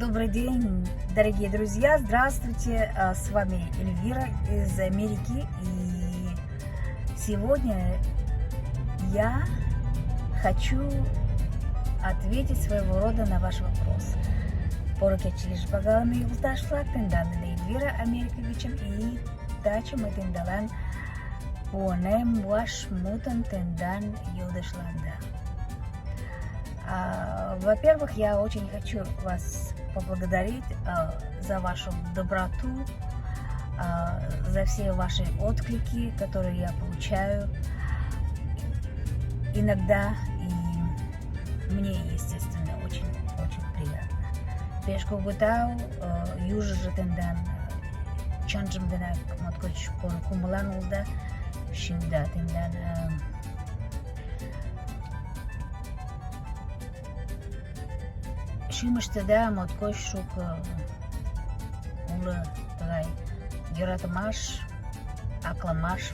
Добрый день, дорогие друзья, здравствуйте, с вами Эльвира из Америки, и сегодня я хочу ответить своего рода на ваш вопрос. Порукечилиш багалами юлдашлар тендан Эльвира Америковичем и тачем тендалан понем ваш мутан тендан юлдашланда. Во-первых, я очень хочу вас поблагодарить за вашу доброту, за все ваши отклики, которые я получаю иногда, и мне, естественно, очень приятно. Пешку гутау, южа тендан, чанджим денак, моткоч кумуланулда, шинда тендан. Шимыштыда моткоч шук улы тагай йӧратымаш, акламаш,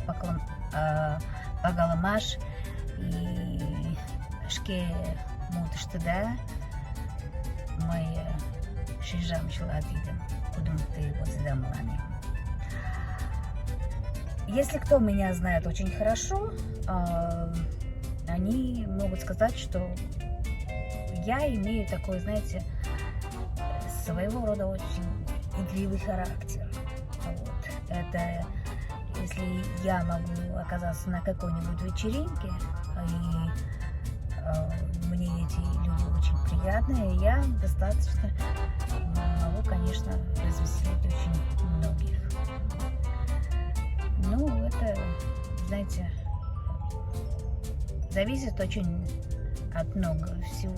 пагалымаш и шке мутыштыда мый шижам чыла тидым, кудым ты возыда мыланем. Если кто меня знает очень хорошо, они могут сказать, что я имею такой, знаете, своего рода очень игривый характер. Вот. Это если я могу оказаться на какой-нибудь вечеринке, и мне эти люди очень приятные, я достаточно могу, конечно, развеселить очень многих. Ну, это, знаете, зависит очень от много всего.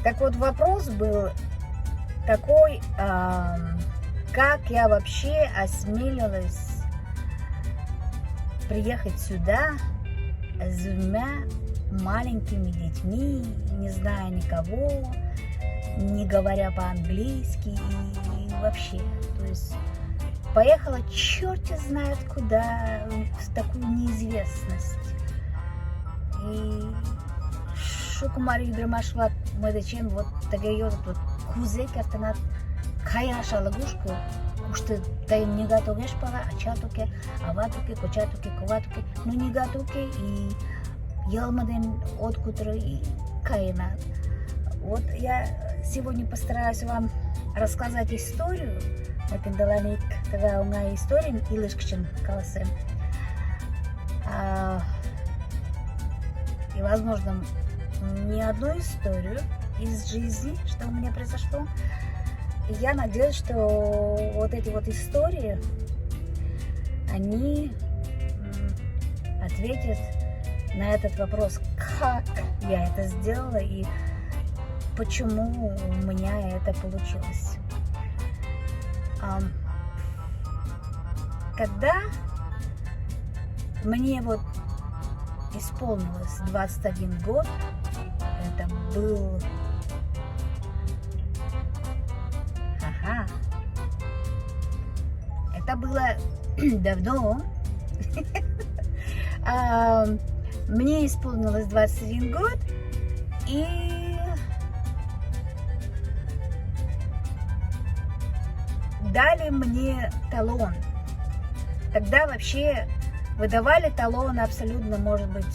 Так вот, вопрос был такой, как я вообще осмелилась приехать сюда с двумя маленькими детьми, не зная никого, не говоря по-английски и вообще, то есть поехала черти знает куда, в такую неизвестность. И шукумари драмашват мэдечем вот тагайот вот кузе картанат кайаш алагушку кушты тай негатогеш пала ачатуке аватуке кочатуке коватуке ну негатуке и ялмаден откутро и кайнат. Вот я сегодня постараюсь вам рассказать историю. Это даланик такая уна история илышкчин каласем. И возможно не одну историю из жизни, что у меня произошло. И я надеюсь, что вот эти вот истории, они ответят на этот вопрос, как я это сделала и почему у меня это получилось. Когда мне вот исполнилось 21 год, это был... Это было давно. Мне исполнилось 21 год, и дали мне талон. Тогда вообще выдавали талон абсолютно, может быть,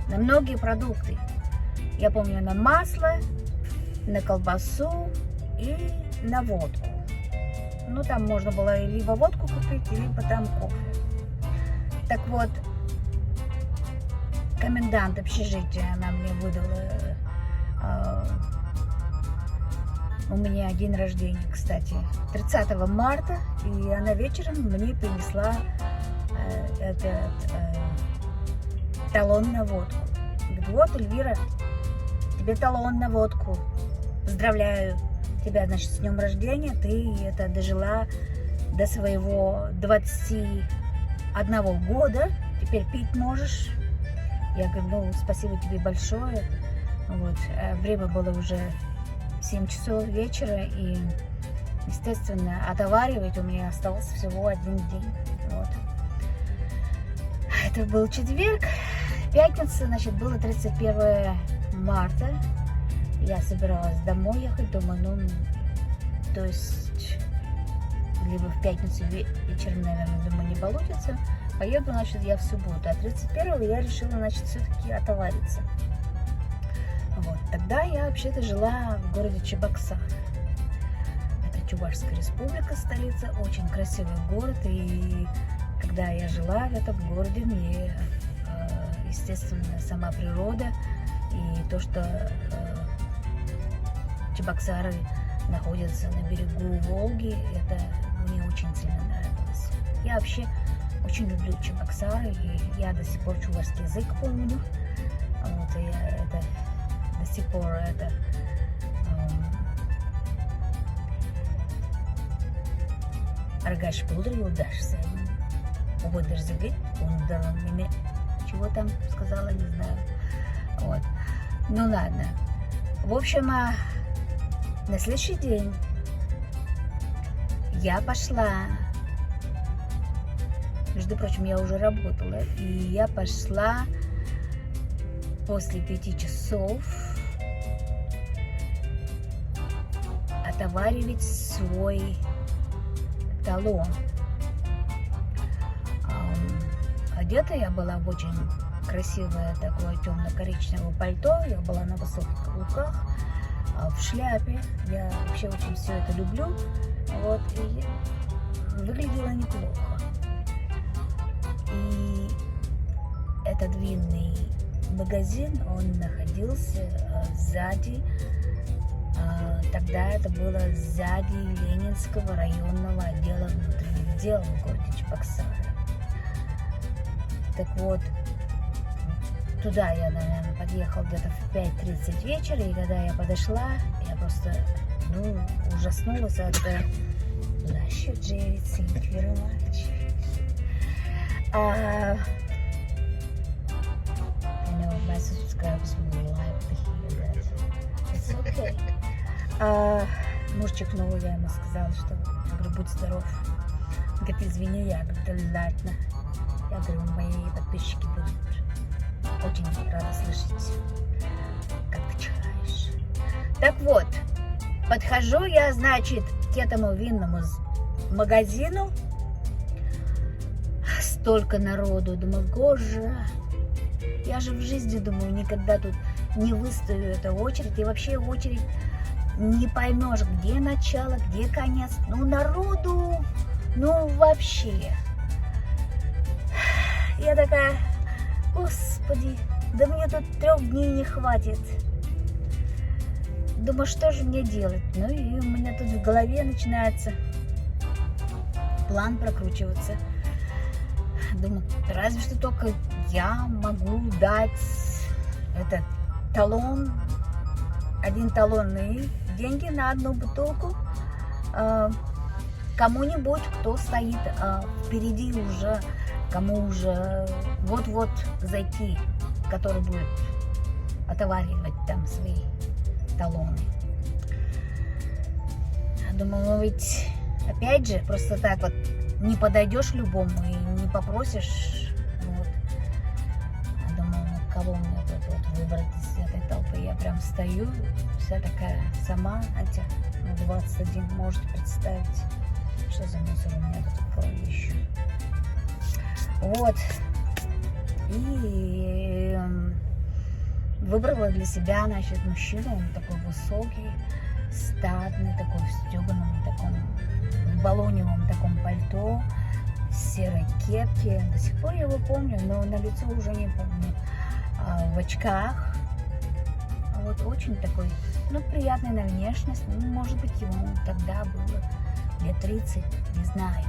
на многие продукты. Я помню, на масло, на колбасу и на водку. Ну, там можно было либо водку купить, либо там кофе. Так вот, комендант общежития, она мне выдала... У меня день рождения, кстати, 30 марта, и она вечером мне принесла этот талон на водку. Говорит, вот, Эльвира, тебе талон на водку. Поздравляю тебя, значит, с днем рождения. Ты это дожила до своего 21 года. Теперь пить можешь. Я говорю, ну, спасибо тебе большое. Вот. Время было уже 7 часов вечера, и, естественно, отоваривать у меня остался всего один день. Вот. Это был четверг. Пятница, значит, было 31 марта. Я собиралась домой ехать, думаю, ну, то есть, либо в пятницу вечером, наверное, думаю, не получится. Поеду, значит, я в субботу. А 31-го я решила, значит, все-таки отовариться. Вот. Тогда я вообще-то жила в городе Чебоксары. Это Чувашская республика, столица. Очень красивый город. И когда я жила в этом городе, мне, естественно, сама природа и то, что Чебоксары находятся на берегу Волги, это мне очень сильно нравилось. Я вообще очень люблю Чебоксары, и я до сих пор чувашский язык помню. Вот, и я это до сих пор это Аргаш Пулдри удашься. Удержи, меня чего там сказала, не знаю. Вот. Ну ладно. В общем, на следующий день я пошла. Между прочим, я уже работала, и я пошла после 5 часов отоваривать свой талон. Одета я была в очень красивое такое темно-коричневое пальто, я была на высоких каблуках, в шляпе. Я вообще очень все это люблю. Вот, и выглядело неплохо. И этот винный магазин, он находился сзади, тогда это было сзади Ленинского районного отдела внутренних дел в городе Чебоксары. Так вот, туда я, наверное, подъехала где-то в 5:30 вечера, и когда я подошла, я просто, ужаснулась от Bless you, Jared, thank you very much. I know my subscribers will like to hear that. It's okay. Мужчик новый, я ему сказала, что, я говорю, будь здоров. Он говорит, извини, я говорю, да ладно. Я говорю, мои подписчики будут очень рады слышать, как ты чихаешь. Так вот, подхожу я, значит, к этому винному магазину. Столько народу. Думаю, боже, я же в жизни, думаю, никогда тут не выстою эту очередь. И вообще очередь не поймешь, где начало, где конец. Народу, вообще. Я такая, господи, да мне тут 3 дней не хватит. Думаю, что же мне делать? И у меня тут в голове начинается план прокручиваться. Думаю, разве что только я могу дать этот талон, 1 талон и деньги на 1 бутылку кому-нибудь, кто стоит впереди уже, кому уже вот-вот зайти, который будет отоваривать там свои талоны. Думаю, ведь опять же, просто так вот не подойдешь любому и не попросишь. Вот. Думаю, кого мне вот выбрать из этой толпы. Я прям стою, вся такая сама, хотя 21, можете представить, что за мусор у меня тут в голове еще. Вот. И выбрала для себя, значит, мужчину. Он такой высокий, статный, такой в стеганом таком балоневом таком пальто, серой кепке. До сих пор его помню, но на лицо уже не помню. В очках. Вот очень такой, приятный на внешность. Может быть, ему тогда было лет 30, не знаю.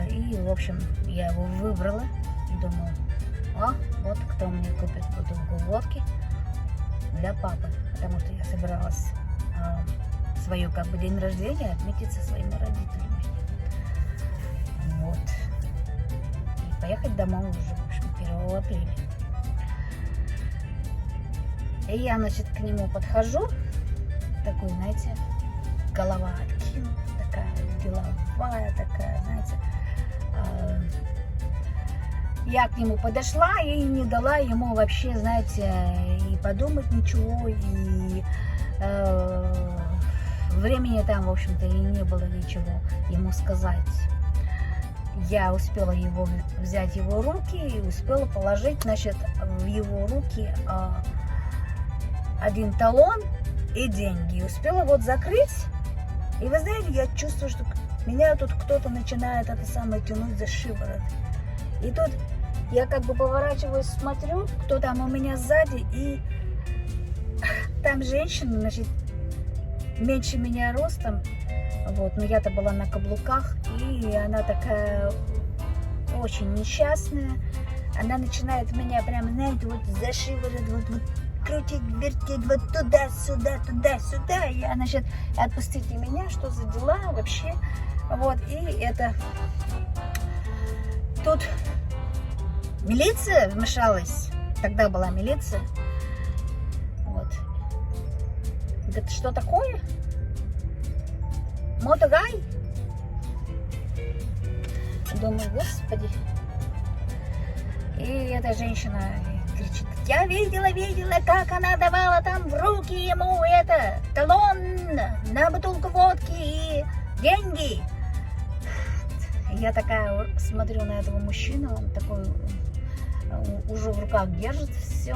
И, в общем, я его выбрала. Думаю, вот кто мне купит бутылку водки для папы. Потому что я собиралась свое день рождения отметить со своими родителями. Вот. И поехать домой уже, в общем, 1 апреля. И я, значит, к нему подхожу. Такой, знаете, голова откинута, такая деловая, такая, знаете, Я к нему подошла и не дала ему вообще, знаете, и подумать ничего, и времени там, в общем-то, и не было ничего ему сказать. Я успела взять его руки и успела положить, значит, в его руки один талон и деньги. Успела вот закрыть. И вы знаете, я чувствую, что меня тут кто-то начинает это самое тянуть за шиворот. И тут я как бы поворачиваюсь, смотрю, кто там у меня сзади, и там женщина, значит, меньше меня ростом, вот, но я-то была на каблуках, и она такая очень несчастная. Она начинает меня прям, знаете, вот за шиворот, вот крутить, вертеть, вот туда-сюда, туда-сюда. И она, значит, отпустите меня, что за дела вообще. Вот, и это... Тут милиция вмешалась. Тогда была милиция. Вот. Говорит, что такое? Мотогай? Думаю, господи. И эта женщина кричит, я видела, как она давала там в руки ему это, талон на бутылку водки и деньги. Я такая смотрю на этого мужчину, он такой уже в руках держит все.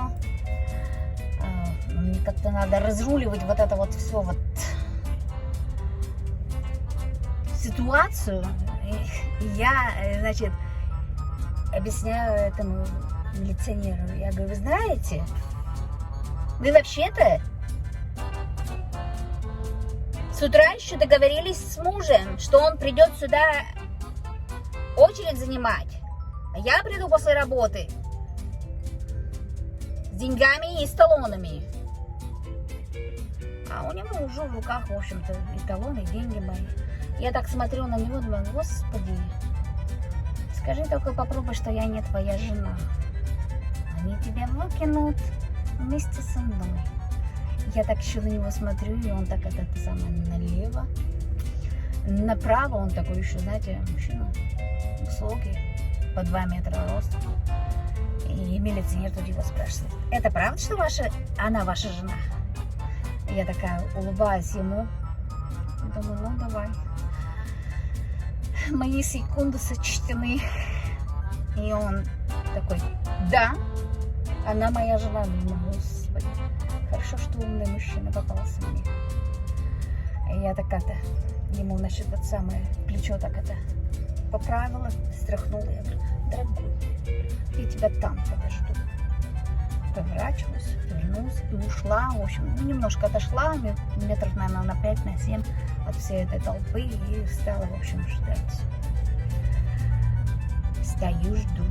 Мне как-то надо разруливать вот это вот все вот ситуацию. И я, значит, объясняю этому милиционеру. Я говорю, вы знаете, вы вообще-то с утра еще договорились с мужем, что он придет сюда очередь занимать. А я приду после работы с деньгами и с талонами. А у него уже в руках, в общем-то, и талоны, и деньги мои. Я так смотрю на него, думаю, господи, скажи только попробуй, что я не твоя жена. Они тебя выкинут вместе со мной. Я так еще на него смотрю, и он так это самое налево. Направо он такой еще, знаете, мужчина высокий, по 2 метра роста. И милиционер тут его спрашивает, это правда, что она ваша жена? Я такая улыбаюсь ему. Думаю, ну давай. Мои секунды сочтены. И он такой, да, она моя жена. Ну, господи, хорошо, что умный мужчина попался мне. И я так-то ему, значит, это самое плечо так это поправила, стряхнула. Я говорю, дорогой, я тебя там подожду. Поворачиваюсь, вернулась и ушла. В общем, немножко отошла, метров, наверное, на 5-7 от всей этой толпы и стала, в общем, ждать. Стою, жду.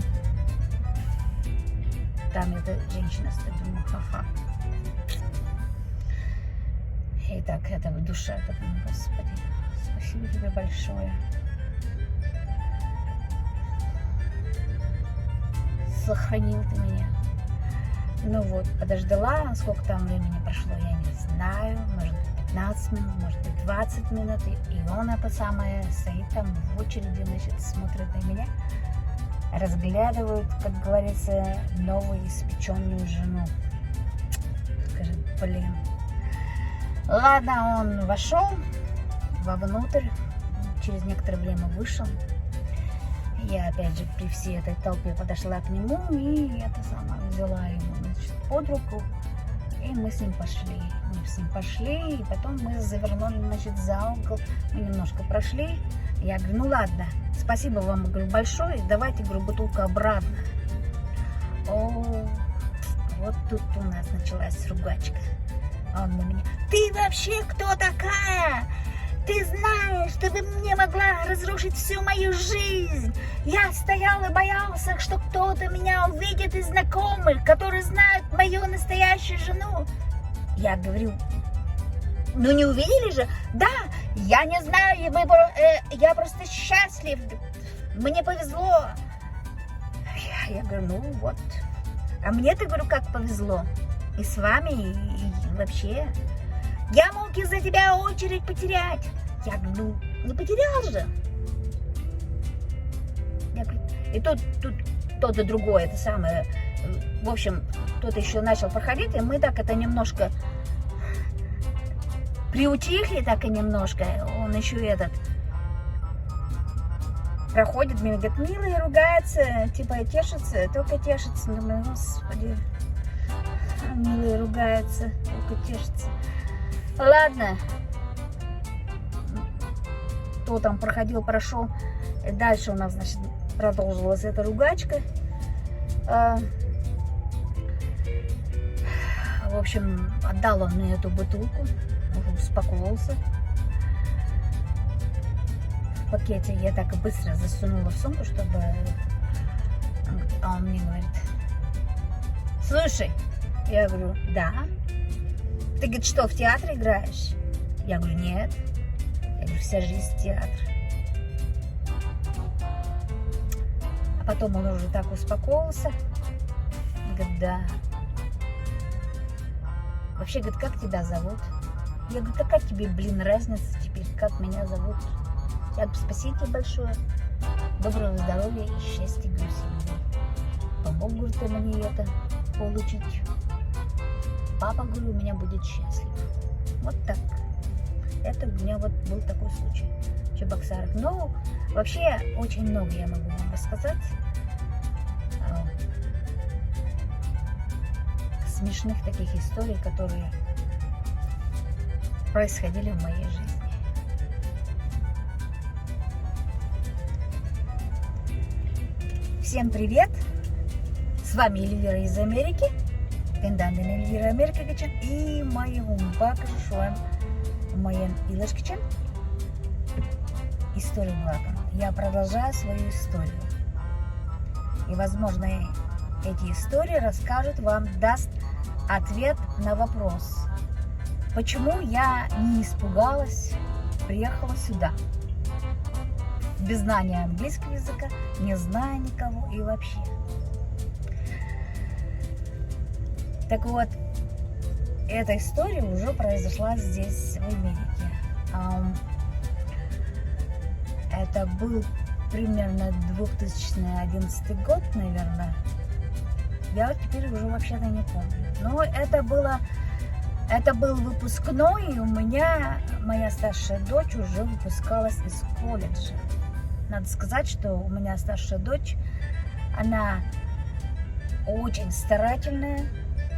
Там эта женщина стоит, думаю, ха-ха. И так, это в душе, так, господи, спасибо тебе большое. Сохранил ты меня. Ну вот, подождала, сколько там времени прошло, я не знаю, может быть 15 минут, может быть 20 минут, и он это самое стоит там в очереди, значит, смотрит на меня, разглядывает, как говорится, новую испеченную жену. Скажет, блин. Ладно, он вошел вовнутрь, через некоторое время вышел. Я опять же при всей этой толпе подошла к нему и это самое, взяла его, значит, под руку, и мы с ним пошли. Мы с ним пошли, и потом мы завернули, значит, за угол, мы немножко прошли. Я говорю, ну ладно, спасибо вам, говорю, большое, давайте, говорю, бутылку обратно. О, вот тут у нас началась ругачка. А он на меня, ты вообще кто такая? Ты знаешь, ты бы мне могла разрушить всю мою жизнь. Я стоял и боялся, что кто-то меня увидит из знакомых, которые знают мою настоящую жену. Я говорю, ну не увидели же? Да, я не знаю, я просто счастлив. Мне повезло. Я говорю, ну вот. А мне-то, говорю, как повезло. И с вами, и вообще. Я мог из-за тебя очередь потерять. Я говорю, ну, не потерял же. И тут то-то другое, это самое. В общем, кто-то еще начал проходить, и мы так это немножко приутихли, так и немножко. Он еще этот проходит мимо, говорит, милый, ругается, типа тешится, только тешится. Думаю, господи, милый ругается, только тешится. Ладно. Кто там проходил, прошел. И дальше у нас, значит, продолжилась эта ругачка. В общем, отдал он мне эту бутылку, уже успокоился. В пакете я так быстро засунула в сумку, чтобы... А он мне говорит, слушай, я говорю, да. Ты, говорит, что, в театре играешь? Я говорю, нет. Я говорю, вся жизнь театр. А потом он уже так успокоился. Говорит, да. Вообще, говорит, как тебя зовут? Я говорю, какая тебе, блин, разница теперь, как меня зовут? Я говорю, спасибо тебе большое. Доброго здоровья и счастья, говорю, семьи. Помог, говорит, ты мне это получить. Папа, говорю, у меня будет счастлив. Вот так. Это у меня вот был такой случай в Чебоксарах. Но вообще очень много я могу вам рассказать. Смешных таких историй, которые происходили в моей жизни. Всем привет! С вами Эльвира из Америки. Бенданден Эльвира Америка için и моего бака шуан моен Илэш için. История влаком. Я продолжаю свою историю. И, возможно, эти истории расскажут вам, даст ответ на вопрос, почему я не испугалась, приехала сюда, без знания английского языка, не зная никого и вообще. Так вот, эта история уже произошла здесь, в Америке. Это был примерно 2011 год, наверное. Я теперь уже вообще-то не помню. Но это был выпускной, и у меня моя старшая дочь уже выпускалась из колледжа. Надо сказать, что у меня старшая дочь, она очень старательная,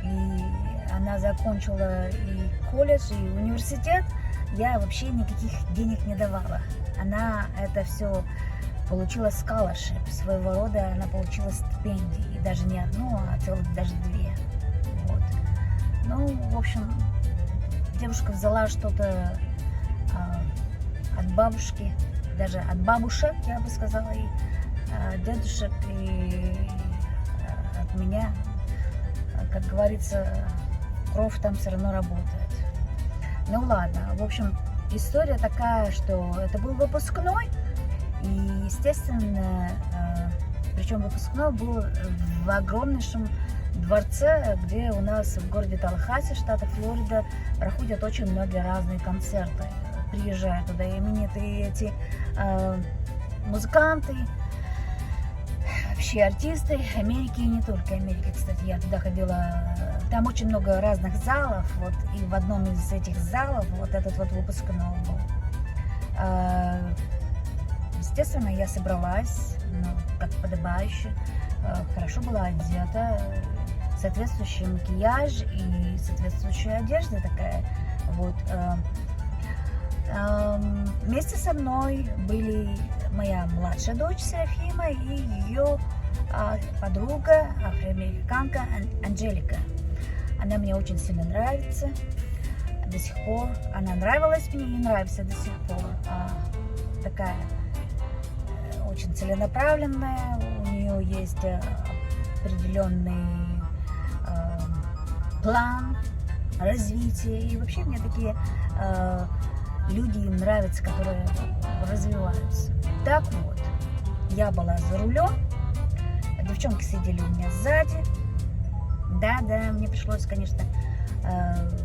и она закончила и колледж, и университет. Я вообще никаких денег не давала. Она это все получила scholarship, своего рода она получила стипендии, и даже не одну, а целых даже две. Вот. Ну, в общем, девушка взяла что-то от бабушки, даже от бабушек, я бы сказала, и дедушек, и от меня, как говорится, кровь там все равно работает. Ну ладно, в общем, история такая, что это был выпускной, и, естественно, причем выпускной был в огромнейшем дворце, где у нас в городе Таллахасси, штата Флорида, проходят очень многие разные концерты. Приезжают туда именитые эти музыканты, вообще артисты Америки и не только Америки. Кстати, я туда ходила, там очень много разных залов, вот, и в одном из этих залов вот этот вот выпускной был. Естественно, я собралась, ну, как подобающе, хорошо была одета, соответствующий макияж и соответствующая одежда такая. Вот. Вместе со мной были моя младшая дочь Серафима и ее подруга, афроамериканка Анжелика. Она мне очень сильно нравится до сих пор. Она нравилась мне и нравится до сих пор. Такая очень целенаправленная, у нее есть определенный план развития. И вообще мне такие люди нравятся, которые развиваются. Так вот, я была за рулем, девчонки сидели у меня сзади. Да, мне пришлось, конечно,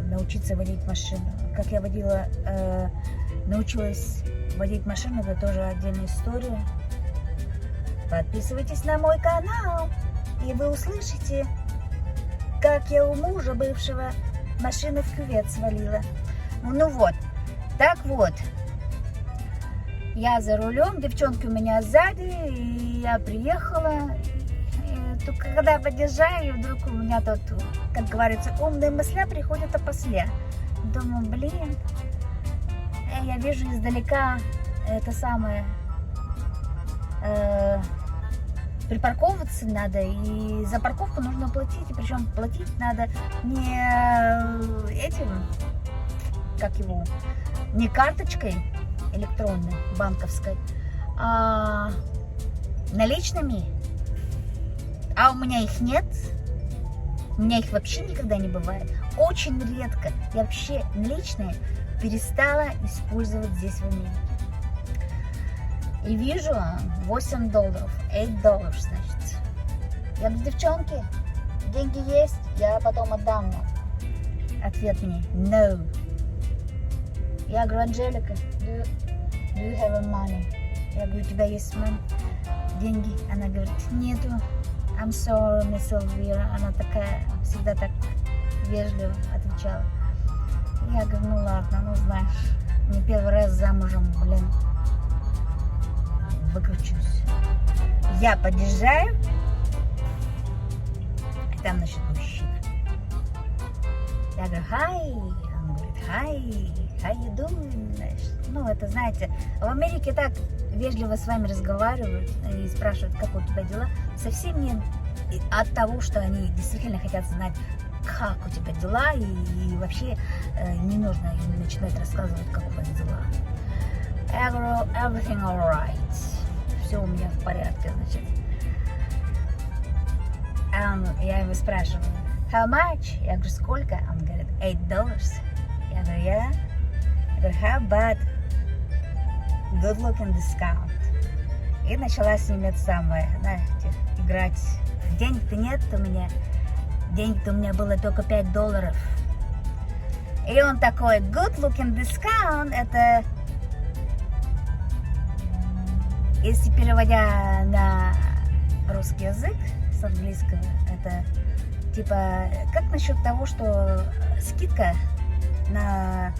научиться водить машину. Как я научилась водить машину, это тоже отдельная история. Подписывайтесь на мой канал, и вы услышите, как я у мужа бывшего машину в кювет свалила. Ну вот, так вот, я за рулем, девчонки у меня сзади, и я приехала. И только когда подъезжаю, вдруг у меня тут, как говорится, умные мысли приходят опосля. Думаю, блин, я вижу издалека это самое, припарковываться надо, и за парковку нужно платить, и причем платить надо не этим, как его, не карточкой электронной, банковской, а наличными. А у меня их нет, у меня их вообще никогда не бывает, очень редко. Я вообще наличные перестала использовать здесь в Америке. И вижу $8, $8, значит. Я говорю, девчонки, деньги есть, я потом отдам вам. Ответ мне, no. Я говорю, Анжелика, do you have money? Я говорю, у тебя есть деньги? Она говорит, нету. I'm sorry, Miss Elvira. Она такая, всегда так вежливо отвечала. Я говорю, ну ладно, ну знаешь, не первый раз замужем, блин, выкручусь. Я подъезжаю, и там, значит, мужчина. Я говорю, hi. Он говорит, hi, how you doing? Значит, ну, это, знаете, в Америке так вежливо с вами разговаривают и спрашивают, как у тебя дела, совсем не от того, что они действительно хотят знать, как у тебя дела, и вообще не нужно им начинать рассказывать, как у вас дела. Я говорю, everything alright. Все у меня в порядке, значит. Я его спрашиваю, how much? Я говорю, сколько? Он говорит, $8. Я говорю, yeah. Я говорю, how about good looking discount? И начала с ним это самое, знаете, играть. Денег-то нет у меня. Денег-то у меня было только $5. И он такой, good looking discount, это, если переводя на русский язык с английского, это типа, как насчет того, что скидка на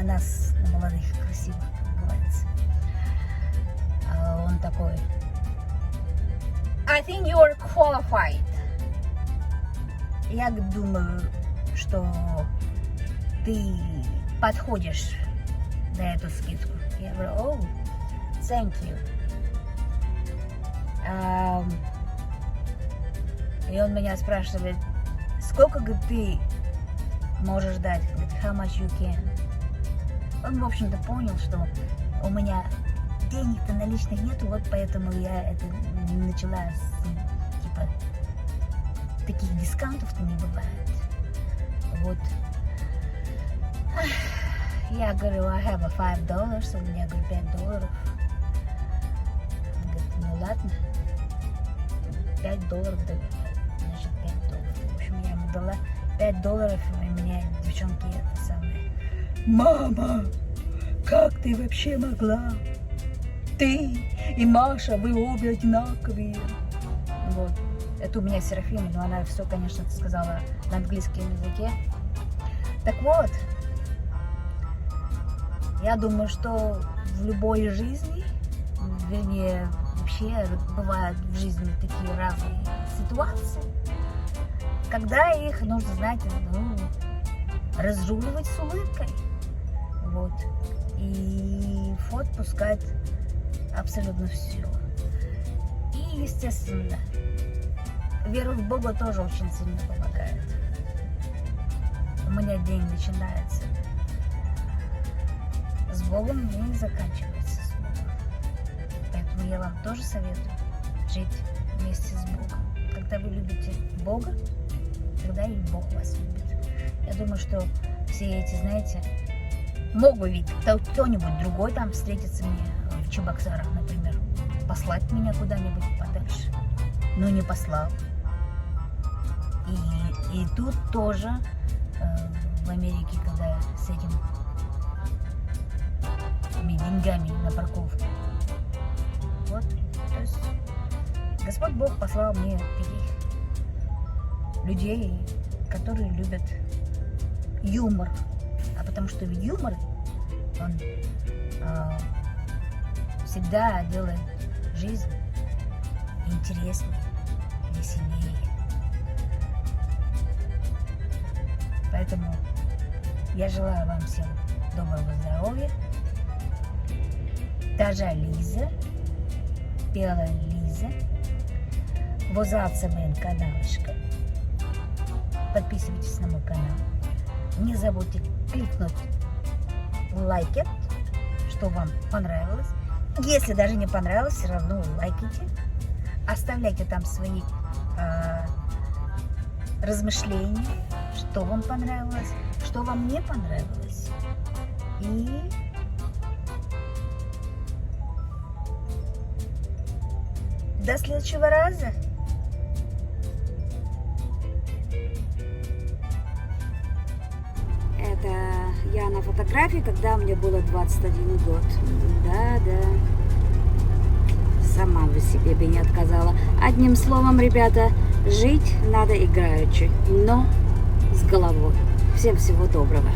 нас, на молодых, красивых, как говорится. А он такой, I think you are qualified. Я думаю, что ты подходишь на эту скидку. Я говорю, oh, thank you. И он меня спрашивает, сколько, говорит, ты можешь дать? Говорит, how much you can? Он, в общем-то, понял, что у меня денег-то наличных нету, вот поэтому я это начала с ним, типа, таких дискаунтов-то не бывает. Вот. Я говорю, I have $5, у меня, говорю, $5. Он говорит, ну ладно, $5 даю. Значит, $5. В общем, я ему дала $5, и меня девчонки это самое. Мама, как ты вообще могла? Ты и Маша, вы обе одинаковые. Вот. Это у меня Серафима, но она все, конечно, сказала на английском языке. Так вот, я думаю, что в любой жизни, вернее, вообще бывают в жизни такие разные ситуации, когда их нужно, знаете, разруливать с улыбкой. Вот. И вот пускать абсолютно все. И, естественно, вера в Бога тоже очень сильно помогает. У меня день начинается с Богом и заканчивается с Богом. Поэтому я вам тоже советую жить вместе с Богом. Когда вы любите Бога, тогда и Бог вас любит. Я думаю, что все эти, знаете, мог бы ведь кто-нибудь другой там встретиться мне в Чебоксарах, например, послать меня куда-нибудь подальше, но не послал. И тут тоже в Америке, когда с этими деньгами на парковку, вот То есть Господь Бог послал мне таких людей, которые любят юмор. А потому что юмор, он всегда делает жизнь интереснее, веселее. Поэтому я желаю вам всем доброго здоровья. Тажа Лиза, пела Лиза, возаться мен каналышко. Подписывайтесь на мой канал. Не забудьте кликнуть лайки, что вам понравилось. Если даже не понравилось, все равно лайкайте. Оставляйте там свои размышления, что вам понравилось, что вам не понравилось. И до следующего раза. Это я на фотографии, когда мне было 21 год. Да. Сама бы себе бы не отказала. Одним словом, ребята, жить надо играючи, но с головой. Всем всего доброго.